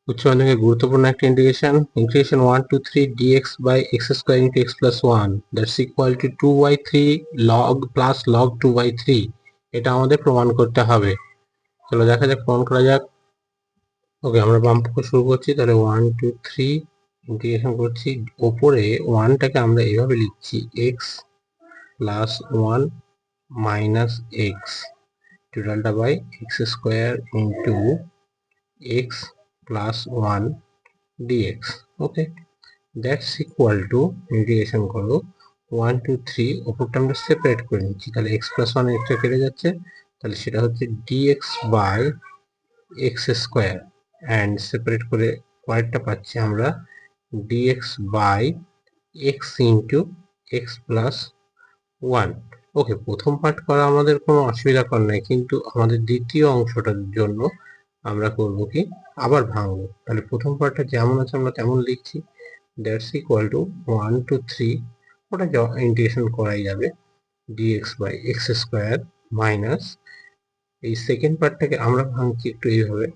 উচ্চ মাধ্যমিকে গুরুত্বপূর্ণ একটা integration 1 to 3 dx by x square into x plus 1 that's equal to 2 by 3 log plus log 2 by 3 এটা আমাদের প্রমাণ করতে হবে। চলো দেখা যাক, প্রমাণ করা যাক। ওকে, আমরা বাম পক্ষ শুরু করছি। তাহলে 1 2 3 ইন্টিগ্রেশন করছি। ওপরে 1টাকে আমরা এভাবে লিখছি x plus 1 minus x টোটালটা by x square into x plus 1 dx। Okay, that's equal to integration করো 1 2 3 ওপরটা আমরা সেপারেট করে নিচ্ছি। তাহলে x প্লাস 1 একটা কেটে যাচ্ছে, তাহলে সেটা হচ্ছে dx by x square, and separate করে পরেরটা পাচ্ছি আমরা dx by x into x plus 1। Okay, প্রথম পার্ট করা আমাদের কোনো অসুবিধা কর নাই, কিন্তু আমাদের দ্বিতীয় অংশটার জন্য আমরা করব কি, আবার ভাঙবো। তাহলে প্রথম পার্টটা যেমন আছে আমরা তেমন লিখছি, দ্যাটস ইকুয়াল টু 1 to 3 ওটা ইন্টিগ্রেশন করাই যাবে dx by x square minus এই সেকেন্ড পার্টটাকে আমরা ভাঙছি একটু এইভাবে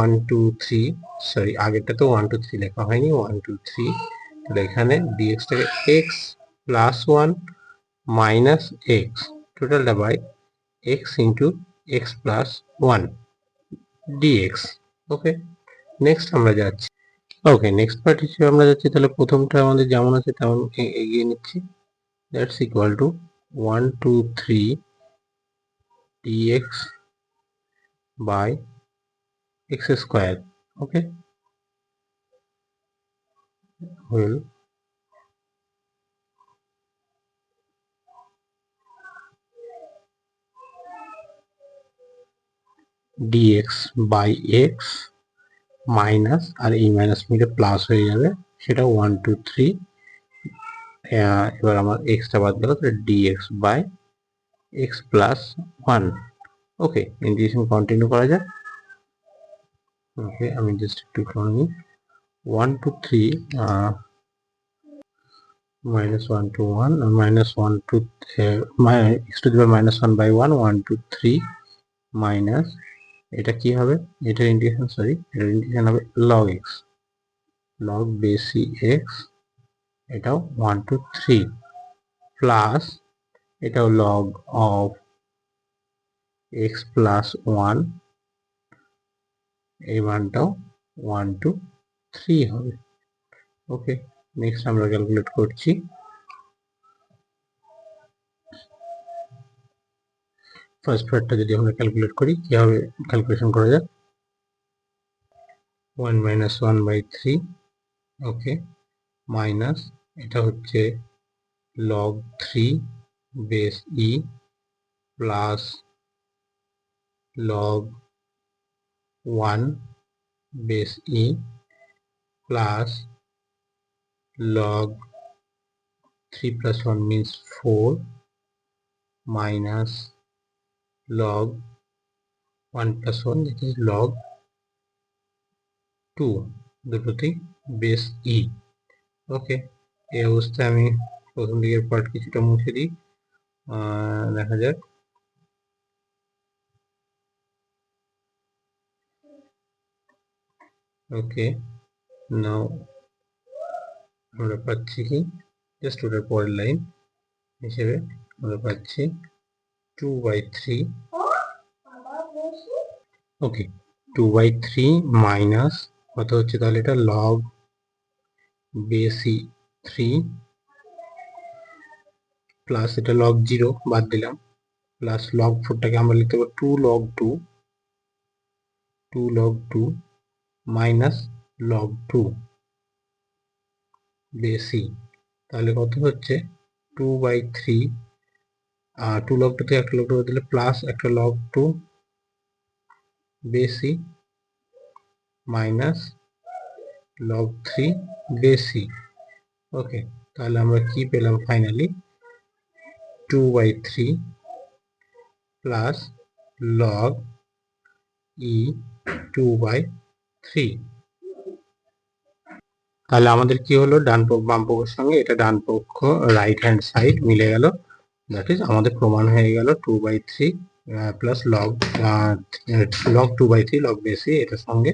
1 2 3, সরি আগেরটা তো 1 2 3 লেখা হয়নি, 1 2 3। তাহলে এখানে dxটাকে x প্লাস 1 মাইনাস এক্স টোটালটা by x into x plus 1 dx. Okay, next আমরা যাচ্ছি। ওকে, নেক্সট পার্ট হিসেবে আমরা যাচ্ছি। তাহলে প্রথমটা আমাদের যেমন আছে তেমন এগিয়ে নিচ্ছি। That's equal to 1 2 3 dx by x square. Okay, হল dx বাই এক্স মাইনাস, আর এই মাইনাস মিলে প্লাস হয়ে যাবে, সেটা 1 2 3। এবার আমার এক্সটা বাদ গেল, তাহলে dx by x plus 1। Okay, integration continue করা যাক। ওকে, আমি জাস্ট একটু করে নিই। 1 to 3 minus 1 to 1 minus 1 to x to the power minus 1 by 1 1 to 3 minus এটা কি হবে, এটার ইন্টিগ্রেশন, সরি এটার ইন্টিগ্রেশন হবে log x, log বেসি x, এটাও 1 to 3 প্লাস এটাও log of x plus 1, এই মানটাও 1 to 3 হবে। ওকে, নেক্সট আমরা ক্যালকুলেট করছি। ফার্স্ট পার্টটা যদি আমরা ক্যালকুলেট করি, কিভাবে ক্যালকুলেশন করা যায়, 1 minus 1 by 3। ওকে, মাইনাস এটা হচ্ছে log 3 base E plus log 1 base E plus log 3 plus 1 means 4 minus log 1 plus 1 that is log 2, দুটোতেই বেস ই। ওকে, এই অবস্থায় আমি প্রথম দিকের পার্ট কিছুটা মুছে দিই, দেখা যাক। ওকে, নাও আমরা পাচ্ছি কি, জাস্ট ওটার পরের লাইন হিসেবে আমরা পাচ্ছি 2 by 3। ওকে, 2 by 3 মাইনাস কত হচ্ছে, তাহলে এটা log বেসি 3 প্লাস এটা log 0 বাদ দিলাম, প্লাস log 4টাকে আমরা লিখতে পারি 2 log 2 log 2 মাইনাস log 2 বেসি, তাহলে কত হচ্ছে 2 by 3, 2 log 2 থেকে একটা log 2 বাদ দিলে প্লাস একটা log 2 বেসি মাইনাস log 3 বেসি। ওকে, তাহলে আমরা কি পেলাম finally, 2 by 3 plus log E 2 by 3। তাহলে আমাদের কি হলো, ডান পক্ষ বাম পক্ষের সঙ্গে এটা ডান পক্ষ রাইট হ্যান্ড সাইড মিলে গেল, দ্যাট ইজ আমাদের প্রমাণ হয়ে গেল 2 by 3 প্লাস লগ 2/3 লগ বেসি, এটার সঙ্গে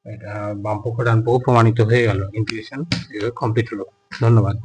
এটা বাম পক্ষ ডান পক্ষ প্রমাণিত হয়ে গেল। ইন্টিগ্রেশন কমপ্লিট হলো। ধন্যবাদ।